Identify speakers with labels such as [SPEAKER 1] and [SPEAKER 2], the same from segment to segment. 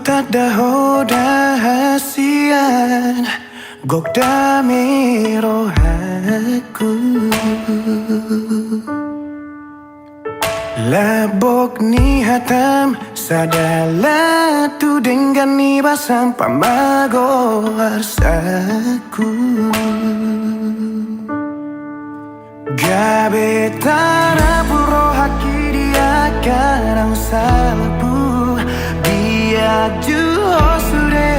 [SPEAKER 1] tadahoda hasian gokda merohaku labok ni hatam sadala tu dengan ni basam pamago arsaku gabe tara puro haki dia karang salapu dia juho sure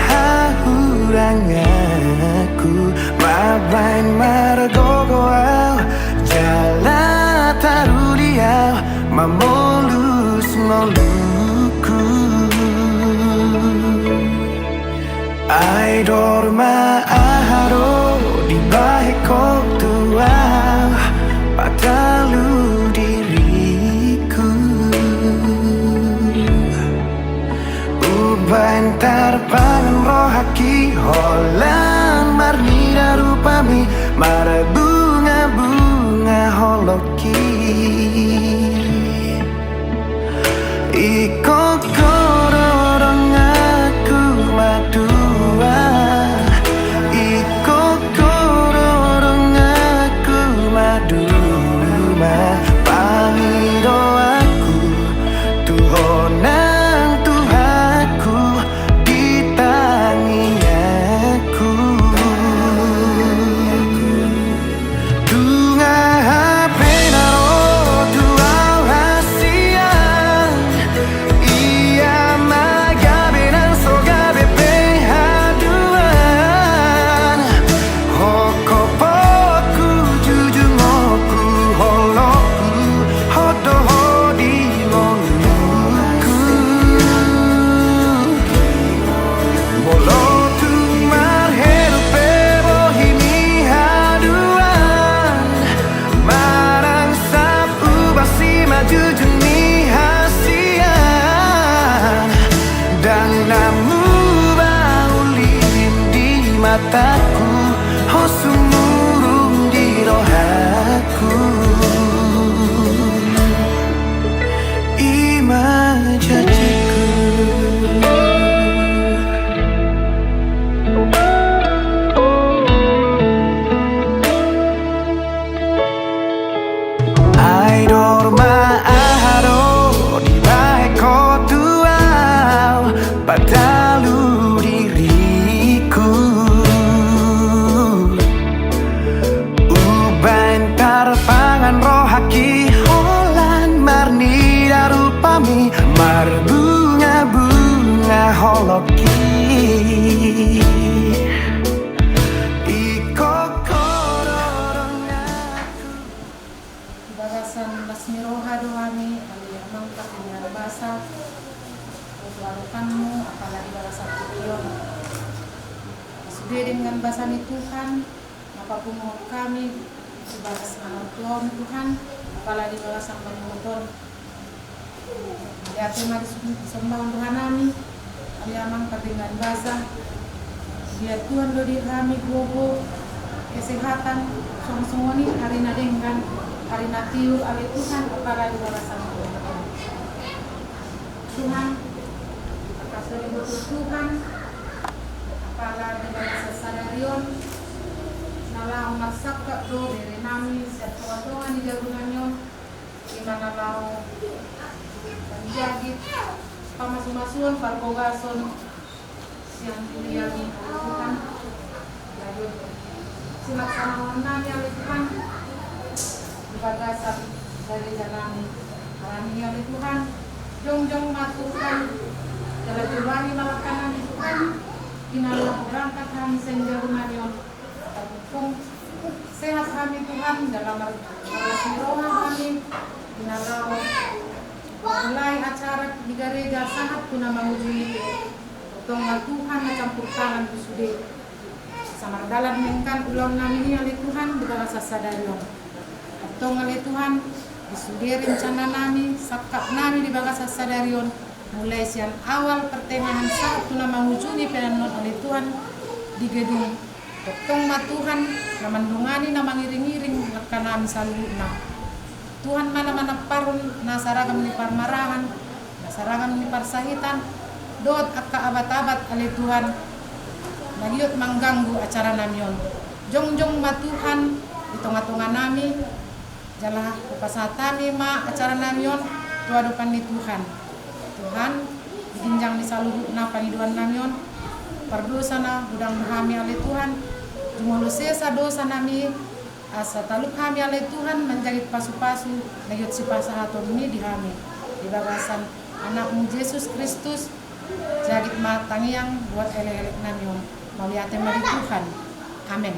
[SPEAKER 1] hahurang aku mabain margogo au jala taruliau mamolus moluku ai dorma aharo di bahekok tua patalu diriku ubantar pangan rohaki holan marnida rupami mara bunga-bunga holoki iko kororong aku madua iko kororong aku maduma pamido aku tuhonang tuhaku ditangiaku tunga penaro tuau hasian ia magabe nang sogabe pehaduan hokopoku jujungoku holoku hodoho di moluku bolotu marheru pebohimi haduan marang sapu basi maju juni hasian dan namu baulim di mataku hosumurung di rohaku imajajiku ai dorma aharo di baheko tuau patalu diriku uban tarpangan rohaki holan marnida rupami mar bunga-bunga holoki iko kororong aku
[SPEAKER 2] Bagasan Lasmiroha doami aliamang dengan bahasa Larukanmu apalagi bahasa Tuhan sudah dengan bahasa Tuhan apapun mau kami sebagai anak Tuhan Tuhan apalagi bahasa penonton ya terima sembah Tuhan kami aliamang dengan bahasa dia Tuhan do kami gogo kesehatan semua ini hari nadengkan hari natiu ali Tuhan apalagi bahasa Tuhan atas dari Tuhan apalagi bahasa sadarion nalau masak do dari nami setuan di jagungannya gimana lau menjadi pamasu-masuan parkogason siang kuliah Tuhan lalu silaksanawan nami ali Tuhan bagasan dari jalan alami oleh Tuhan jong-jong masukkan jalan jurani malakanan Tuhan inalah berangkat kami senja rumahnya tapi sehat kami Tuhan dalam Lasmiroha kami inalah mulai acara di gereja sangat guna menguji tolong Tuhan mencampur tangan sudah samar dalam mengkan ulang nami oleh Tuhan berasa sadarion tong oleh Tuhan disudi rencana nami sakap nami di bagasa sadarion mulai siang awal pertengahan saat tuna menghujuni penanon oleh Tuhan di gedung tong ma Tuhan naman dungani na mangiring-iring lekan nami saluna Tuhan mana-mana parun nasaragam ni parmarahan nasaragam ni parsahitan dot akka abat-abat ale Tuhan nagiot mengganggu acara namion. Jong matuhan di tengah-tengah nami jalah upasatami ma acara namion tuadukan ni Tuhan. Tuhan ginjang di saluhu na paniduan namion pardosa na budang kami ale Tuhan jumolo sesa dosa nami asa taluk kami ale Tuhan menjadi pasu-pasu nagiot si pasahaton ni di kami di bagasan anakmu Yesus Kristus jagit matangiang buat elek-elek namion maliate mari Tuhan. Amin.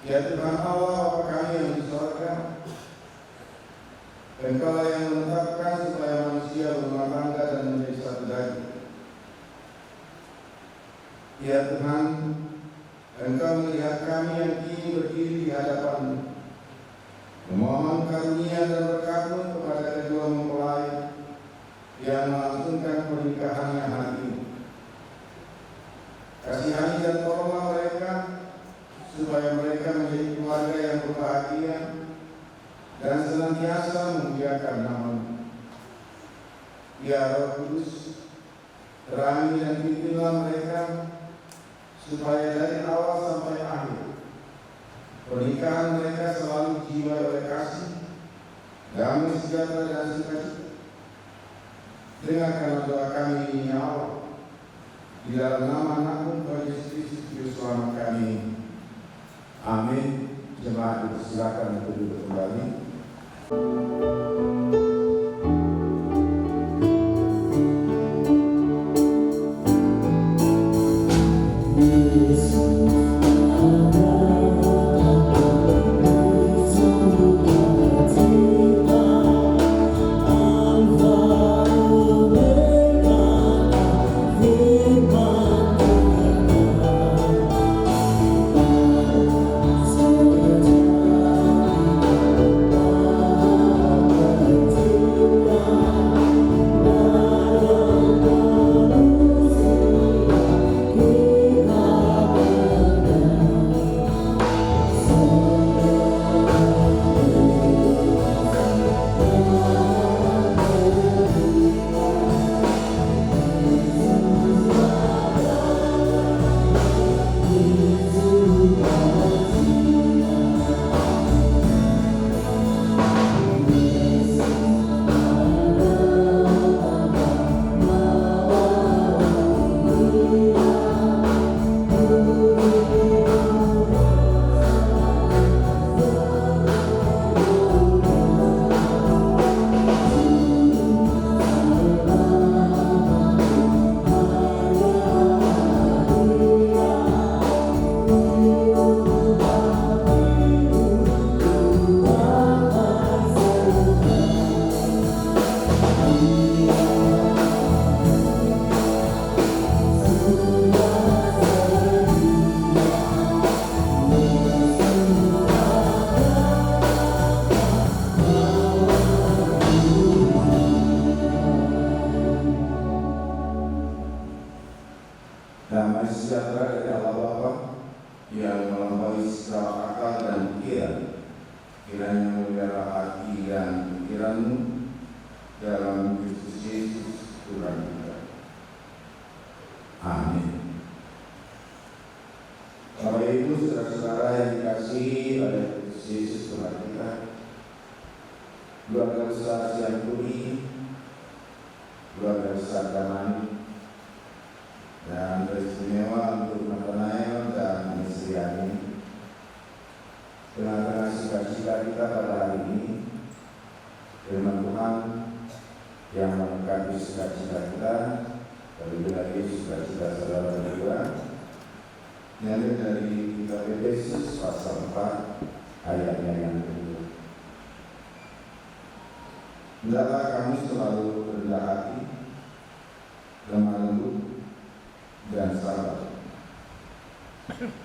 [SPEAKER 3] Ya Tuhan Allah Bapa kami yang di surga, Engkau yang menetapkan supaya manusia berumah tangga dan menjadi satu daging. Ya Tuhan, Engkau melihat kami yang kini berdiri di hadapan-Mu, memohon karunia dan berkat-Mu kepada kedua mempelai yang melangsungkan pernikahannya hari ini. Kasihani dan tolonglah mereka supaya mereka menjadi keluarga yang berbahagia dan senantiasa memuliakan nama-Mu. Ya Roh Kudus, terangi dan pimpinlah mereka supaya dari awal sampai akhir pernikahan mereka selalu dijiwai oleh kasih, damai sejahtera dan sukacita. Dengarkanlah doa kami ini ya Allah, di dalam nama Anak-Mu Tuhan Yesus Kristus Juru Selamat kami. Amin. Jemaat dipersilakan untuk duduk kembali. Damai sejahtera dari Allah Bapa yang melampaui segala akal dan pikiran, kiranya memelihara hati dan pikiranmu dalam Kristus Yesus Tuhan kita. Amin. Bapak Ibu, saudara-saudara yang dikasihi oleh Kristus Yesus Tuhan kita, keluarga besar Sianturi, keluarga besar Damani, dan beristimewa untuk Nathanael dan Nisriani. Tengah-tengah sukacita kita pada hari ini, firman Tuhan yang melengkapi sukacita kita, terlebih lagi sukacita saudara juga, diambil dari kitab Efesus pasal 4 ayatnya yang kedua. Hendaklah kamu selalu rendah hati, lemah lembut, dan sabar.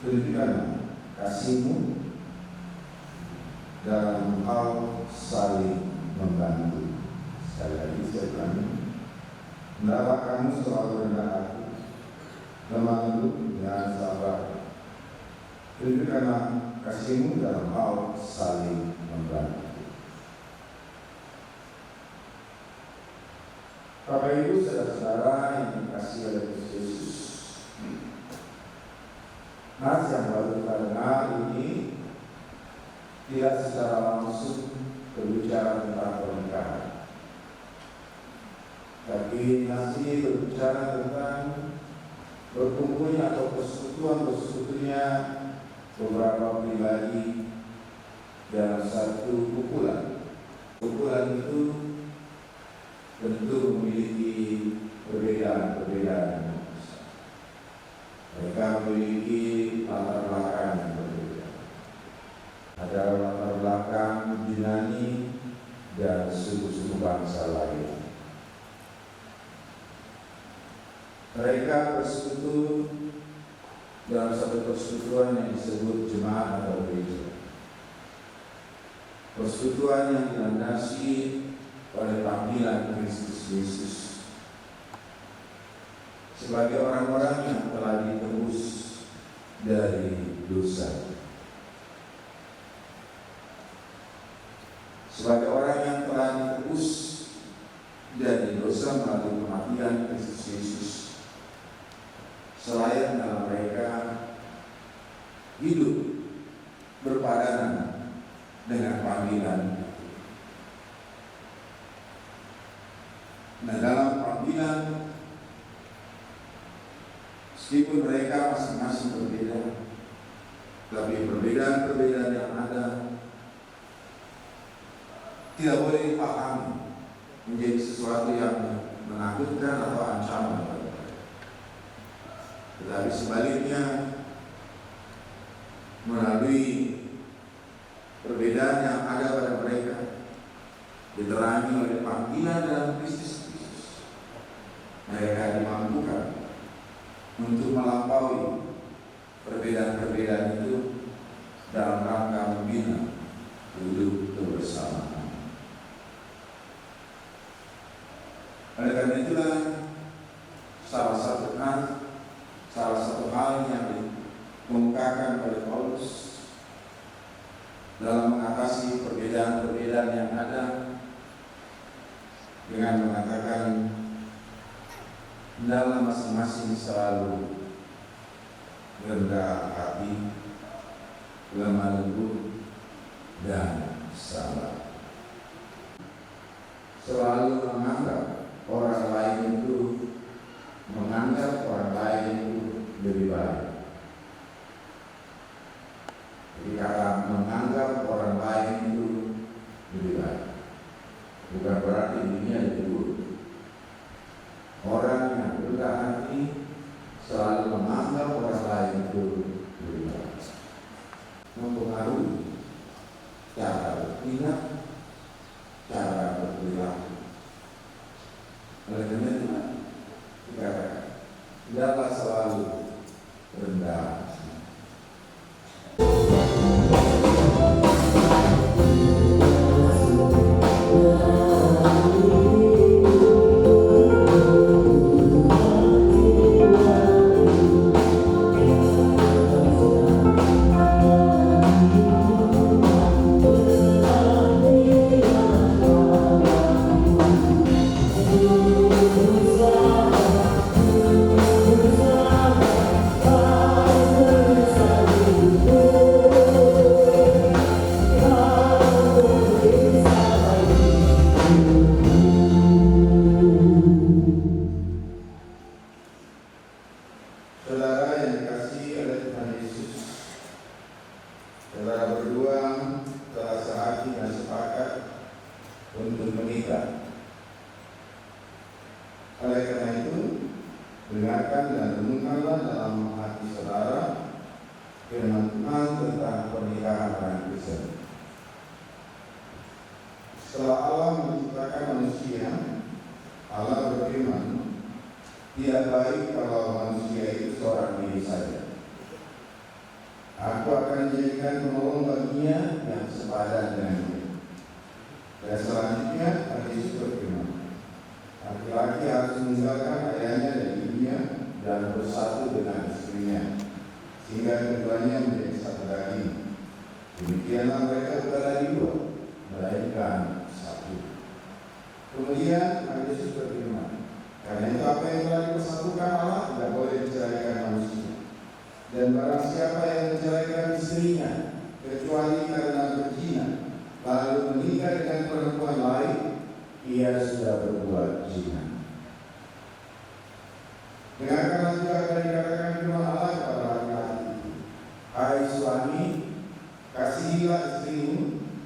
[SPEAKER 3] Tunjukkan kasih-Mu dalam hal saling membantu. Sekali lagi saya ulangi, hendaklah kamu selalu rendah hati, lemah lembut, dan sabar. Tunjukkanlah kasih-Mu dalam hal saling membantu. Bapak Ibu, saudara-saudara yang dikasihi oleh Kristus Yesus, nas yang baru kita dengar ini tidak secara langsung berbicara tentang pernikahan, tapi nas ini berbicara tentang berkumpulnya atau persekutuan-persekutunya beberapa pribadi dalam satu kumpulan. Kumpulan itu tentu memiliki perbedaan-perbedaan. Mereka memiliki latar belakang yang berbeda. suku bangsa lain. Mereka bersekutu dalam satu persekutuan yang disebut jemaat atau gereja. Persekutuan yang dilandasi oleh panggilan Kristus Yesus sebagai orang-orang yang telah ditebus dari dosa, sebagai orang yang telah ditebus dari dosa melalui kematian Kristus Yesus, selayaknya mereka hidup berpadanan dengan panggilan. Nah, dalam panggilan, meskipun mereka masing-masing berbeda, tapi perbedaan-perbedaan yang ada tidak boleh dipahami menjadi sesuatu yang menakutkan atau ancaman. Tetapi sebaliknya, melalui perbedaan yang ada pada mereka, diterangi oleh panggilan dalam Kristus, mereka dimampukan untuk melampaui perbedaan-perbedaan itu dalam rangka membina hidup kebersamaan. Oleh karena itulah salah satu hal yang dikemukakan oleh Paulus dalam mengatasi perbedaan-perbedaan yang ada dengan mengatakan dalam masing-masing selalu rendah hati, lemah lembut, dan sabar. Selalu menganggap orang lain itu lebih baik. Jadi kata menganggap orang lain itu lebih baik bukan berarti dirinya lebih buruk. Orang yang rendah hati selalu menganggap orang lain itu lebih baik, mempengaruhi cara bertindak, cara berperilaku. Oleh karena itu dikatakan tidaklah selalu rendah hati. Saudara yang dikasihi oleh Tuhan Yesus, saudara berdua telah sehati dan sepakat untuk menikah. Oleh karena itu, dengarkan dan renungkanlah dalam hati saudara firman Tuhan tentang pernikahan orang Kristen. Setelah Allah menciptakan manusia, Allah berfirman, tidak baik kalau manusia itu seorang diri saja. Aku akan jadikan penolong baginya yang sepadan dengannya. Dan selanjutnya Yesus berfirman, laki-laki harus meninggalkan ayahnya dan ibunya dan bersatu dengan istrinya, sehingga keduanya menjadi satu daging. Demikianlah mereka bukan lagi dua, melainkan satu. Kemudian Yesus berfirman, karena itu apa yang telah dipersatukan Allah tidak boleh diceraikan manusia. Dan barang siapa yang menceraikan istrinya kecuali karena berzina, lalu menikah dengan perempuan lain, ia sudah berbuat zina. Dengarkanlah juga apa yang dikatakan firman Allah kepada laki-laki, hai suami, kasihilah istrimu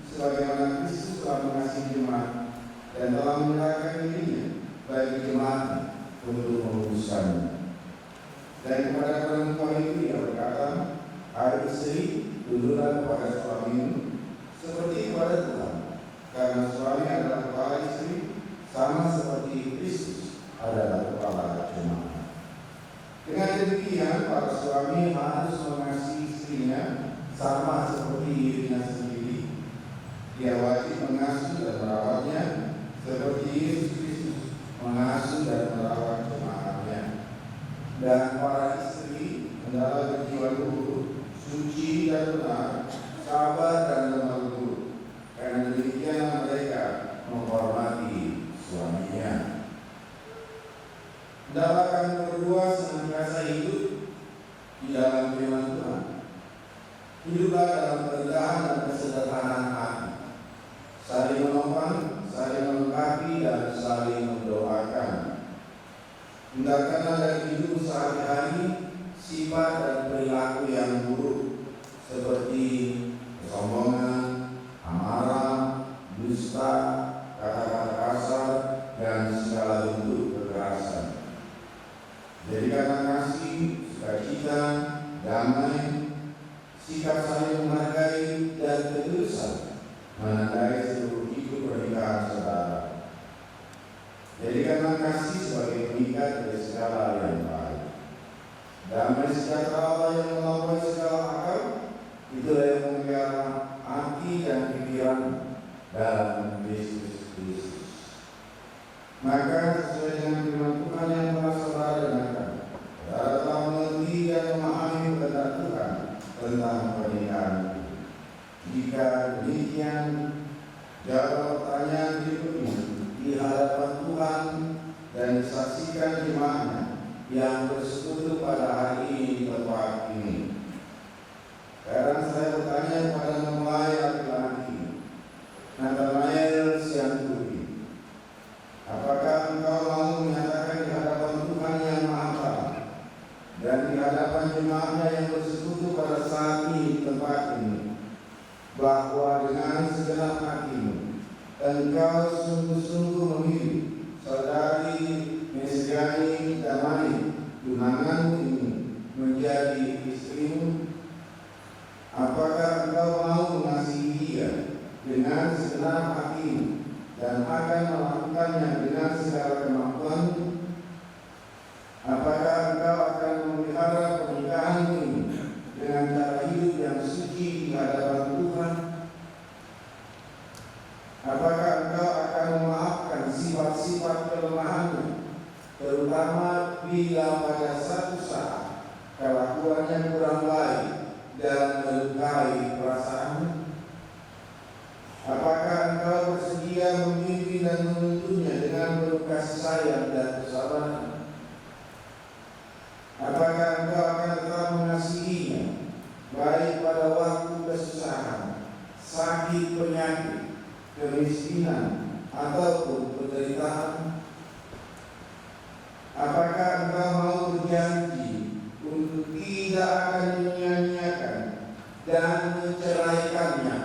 [SPEAKER 3] sebagaimana Kristus telah mengasihi jemaat dan telah menyerahkan dirinya bagi jemaat untuk menguduskannya. Dan kepada perempuan itu ia berkata, hai istri, tunduklah kepada suamimu seperti kepada Tuhan, karena suami adalah kepala istri sama seperti Kristus adalah kepala jemaat. Dengan demikian, para suami harus mengasihi istrinya sama seperti dirinya sendiri. Dia wajib mengasuh dan merawatnya seperti Yesus Kristus mengasuh dan merawat jemaatnya. Dan para istri hendaklah berjiwa luhur, suci dan benar, sabar dan lemah lembut. Karena demikian mereka menghormati suaminya. Hendaklah kami berdua senantiasa hidup di dalam firman Tuhan. Hiduplah dalam kerendahan dan kesederhanaan hati, saling menopang, saling melengkapi, dan saling mendoakan. Hindarkanlah dari hidup sehari-hari sifat dan perilaku yang buruk seperti kesombongan, amarah, dusta, kata-kata kasar, dan segala bentuk kekerasan. Jadikanlah kasih, sukacita, damai, sikap saling menghargai, dan ketulusan menandai seluruh hidup pernikahan saudara. Jadikanlah kasih sebagai pengikat dari segala yang baik. Damai sejahtera Allah yang melampaui segala akal, itulah yang memelihara hati dan pikiran dalam Yesus Kristus. Maka sesuai dengan firman Tuhan yang telah saudara dengarkan, saudara telah mengerti dan memahami kehendak Tuhan tentang pernikahan. Jika demikian, jawab pertanyaan berikut ini di hadapan Tuhan dan disaksikan jemaatnya yang bersekutu pada hari ini di tempat ini. Sekarang saya bertanya kepada mempelai laki-laki Nathanael Sianturi, apakah engkau mau menyatakan di hadapan Tuhan yang Maha Esa dan di hadapan jemaatnya yang bersekutu pada saat ini di tempat ini, bahwa dengan segenap hatimu engkau sungguh-sungguh memilih saudari Mesriani Damani tunanganmu ini menjadi istrimu? Apakah engkau mau mengasihi dia dengan segenap hatimu dan akan melakukannya dengan segala kemampuanmu? Apakah engkau akan memelihara pernikahanmu ini dengan cara hidup yang suci di hadapan Tuhan? Apakah engkau akan memaafkan sifat-sifat kelemahanmu, terutama bila pada satu saat kelakuannya kurang baik dan melukai perasaanmu? Apakah engkau bersedia memimpin dan menuntunnya dengan penuh kasih sayang dan kesabaran? Apakah engkau akan tetap mengasihinya baik pada waktu kesusahan, sakit, penyakit, kemiskinan, ataupun penderitaan? Apakah engkau mau berjanji untuk tidak akan menyia-nyiakan dan menceraikannya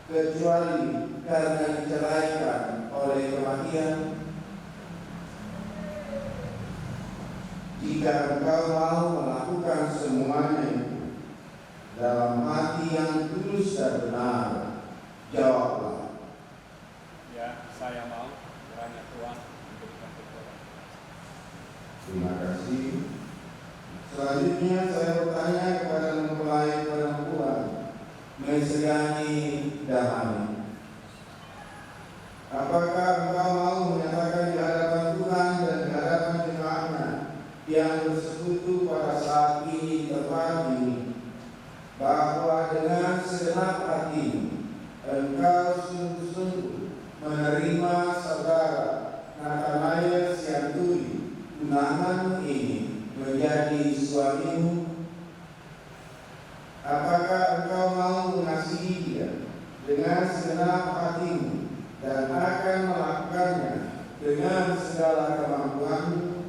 [SPEAKER 3] kecuali karena diceraikan oleh kematian? Jika engkau mau melakukan semuanya itu dalam hati yang tulus dan benar, jawablah.
[SPEAKER 4] Ya, saya mau. Kiranya Tuhan memberikan kekuatan.
[SPEAKER 3] Terima kasih. Selanjutnya saya bertanya kepada mempelai perempuan Mesriani Damani, apakah engkau mau menyatakan di hadapan Tuhan dan di hadapan jemaatnya yang bersekutu pada saat ini di tempat ini, bahwa dengan segenap hati engkau sungguh-sungguh menerima saudara Nathanael Sianturi tunanganmu ini menjadi suamimu? Apakah engkau mau mengasihi dia dengan segenap hatimu dan akan melakukannya dengan segala kemampuanmu?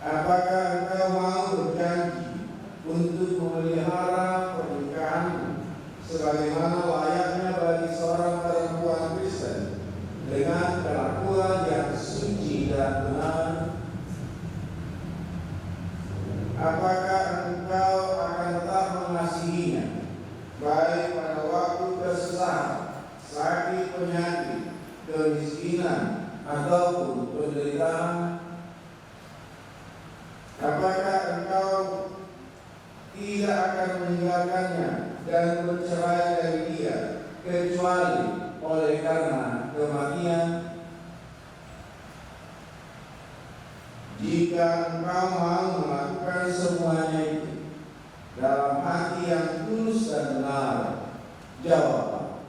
[SPEAKER 3] Apakah engkau mau berjanji untuk memelihara pernikahanmu sebagaimana layaknya bagi seorang perempuan Kristen dengan kelakuan yang suci dan benar? Apakah engkau akan tetap mengasihinya baik pada waktu kesusahan, sakit, penyakit, kemiskinan, meninggalkannya dan bercerai dari dia, kecuali oleh karena kematian. Jika engkau mau melakukan semuanya itu dalam hati yang tulus dan benar, jawablah.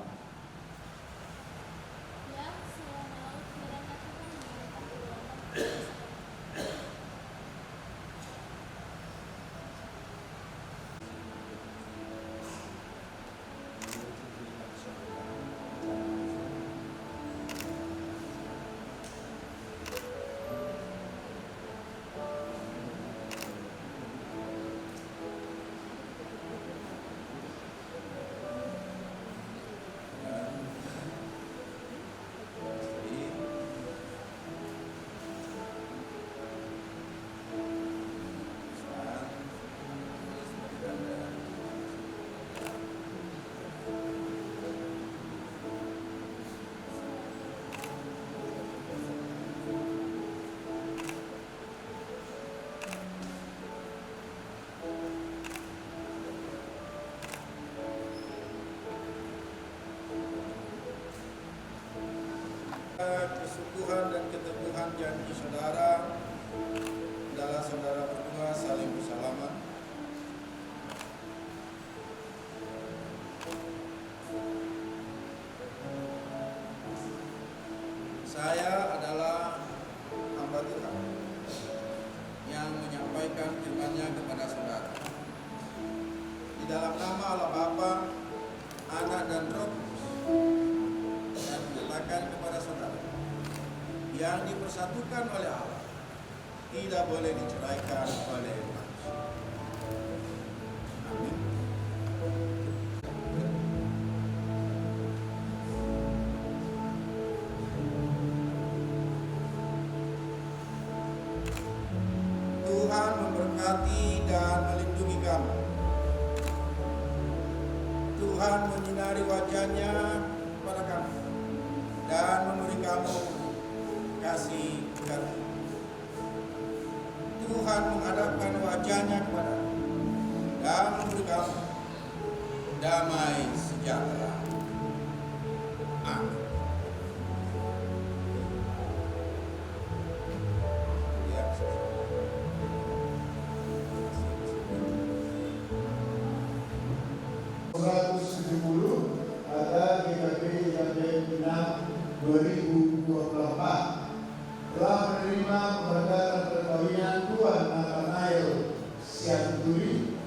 [SPEAKER 5] Ya, saya mau kiranya Tuhan
[SPEAKER 3] Kesungguhan dan keteguhan janji saudara adalah saudara berdua saling bersalaman. Saya adalah hamba Tuhan yang menyampaikan firman-Nya kepada saudara. Di dalam nama Allah Bapa, Anak dan Roh Kudus, saya menyatakan kepada saudara yang dipersatukan oleh Allah tidak boleh diceraikan oleh manusia. Amin. Tuhan memberkati dan melindungi kamu. Tuhan menyinari wajah-Nya kepada kamu dan memberi kamu kasih karunia. Tuhan menghadapkan wajah-Nya kepadamu dan memberi kamu damai sejahtera. Amin. Ya.
[SPEAKER 6] 170 ada GKP Jatim 6 2024 telah menerima pemberkatan perkawinan Tuan Nathanael Sianturi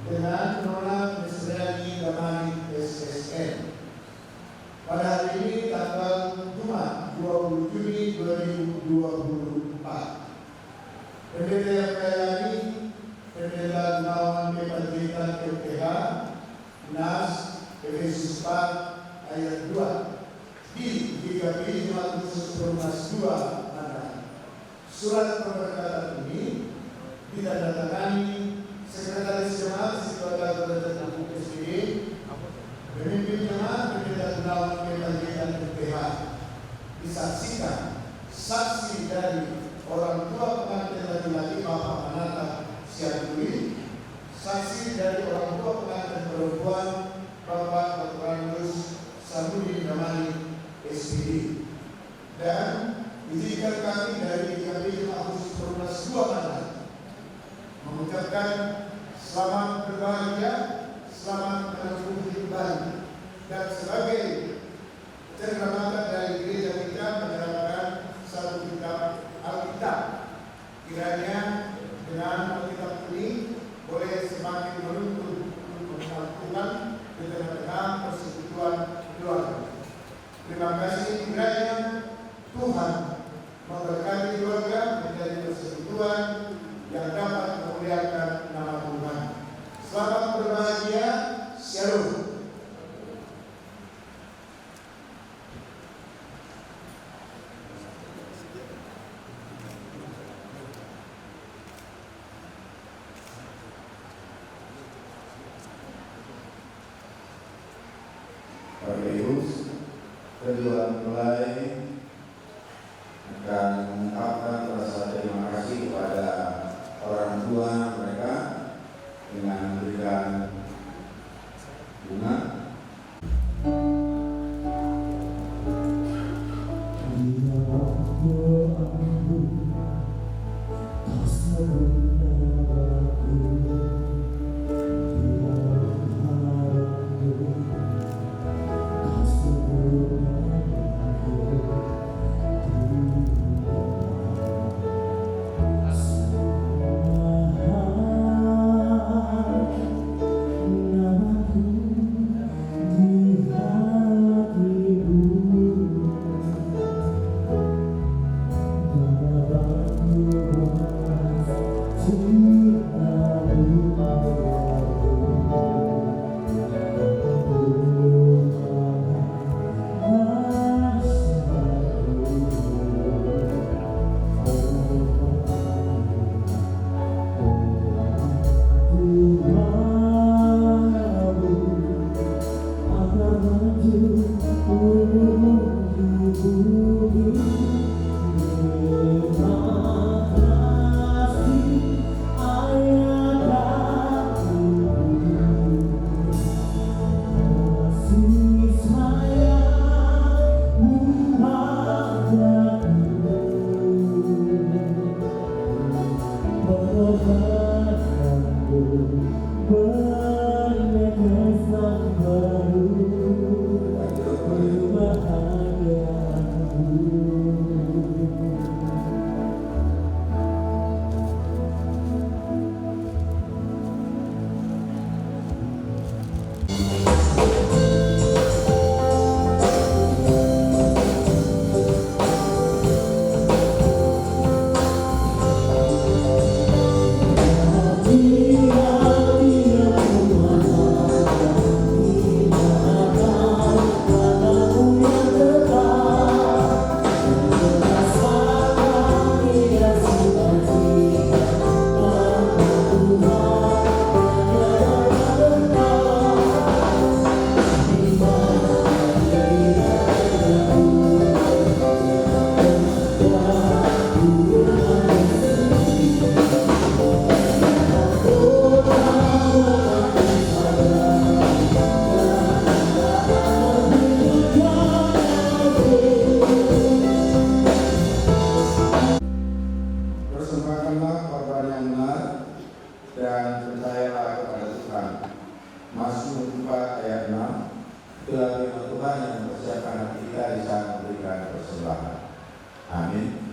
[SPEAKER 6] dengan Nona Mesriani Damani SSN pada hari ini tanggal Jumat 20 Juni 2024. Pendeta yang melayani Pendeta Gunawan Panjaitan LPH Nas Efesus 4 ayat 2 di GKP Jemaat Khusus Perumnas 2 Mandar. Surat pemberkatan ini ditandatangani Sekretaris Jemaat Sekretaris Pendeta SPD, Pemimpin Jemaat Pendeta Gunawan Panjaitan LPH, disaksikan saksi dari orang tua pengantin laki-laki Bapak Manata Sianturi, saksi dari orang tua pengantin perempuan Bapak Dr. Samudi Damani SPD, dan izinkan kami dari GKP Jemaat Khusus Perumnas 2 Mandar mengucapkan selamat berbahagia, selamat menempuh hidup baru, dan sebagai cerita dari gereja kita menyerahkan satu kitab Alkitab. Kiranya dengan Alkitab ini boleh semakin menuntun untuk melakukan di tengah-tengah persekutuan keluarga. Terima kasih, kiranya Tuhan memberkati keluarga menjadi persekutuan yang dapat memuliakan nama Tuhan. Selamat berbahagia, Shalom.
[SPEAKER 3] Bapak Ibu, kedua mempelai akan mengungkapkan rasa terima kasih kepada orang tua mereka dengan memberikan yang mempersiapkan hati kita di saat memberikan persembahan. Amin.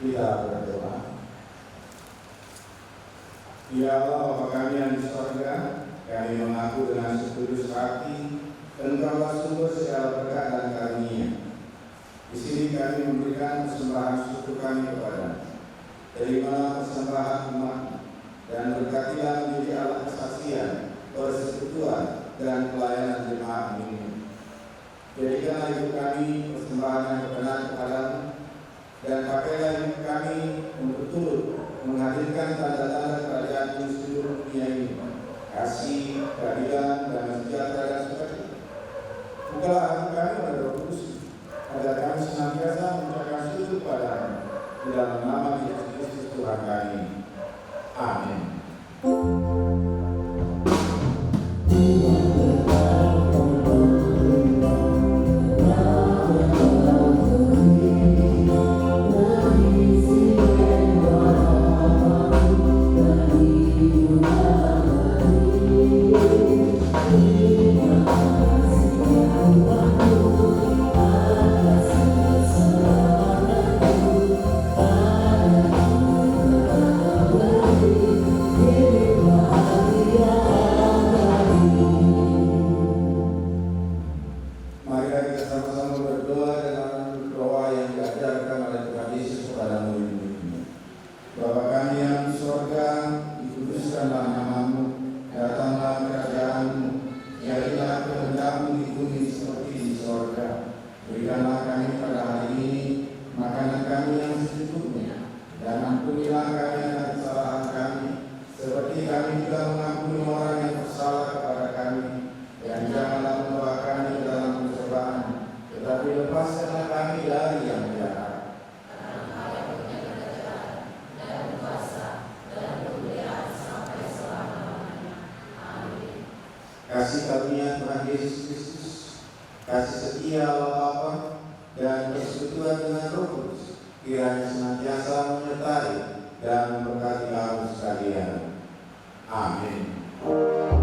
[SPEAKER 3] Kita berdoa. Ya Allah, Bapa kami yang di sorga, kami mengaku dengan setulus hati Engkaulah sumber segala berkat dan karunia. Di sini kami memberikan persembahan syukur kami kepada. Terimalah persembahan umat dan berkatilah menjadi alat kesaksian, persekutuan dan pelayanan jemaat ini. Jadikanlah hidup kami persembahan yang berkenan kepadamu, dan pakailah hidup kami untuk turut menghadirkan tanda-tanda kerajaan di seluruh dunia ini, kasih, keadilan, dan sejahtera dan sukacita. Bukalah hati kami pada Roh Kudus, agar kami senantiasa mengucapkan syukur kepadamu di dalam nama Yesus Kristus Tuhan kami. Amin. Kasih karunia Tuhan Yesus Kristus, kasih setia Allah Bapa, dan persekutuan dengan Roh Kudus kiranya senantiasa menyertai dan memberkati kamu sekalian. Amin.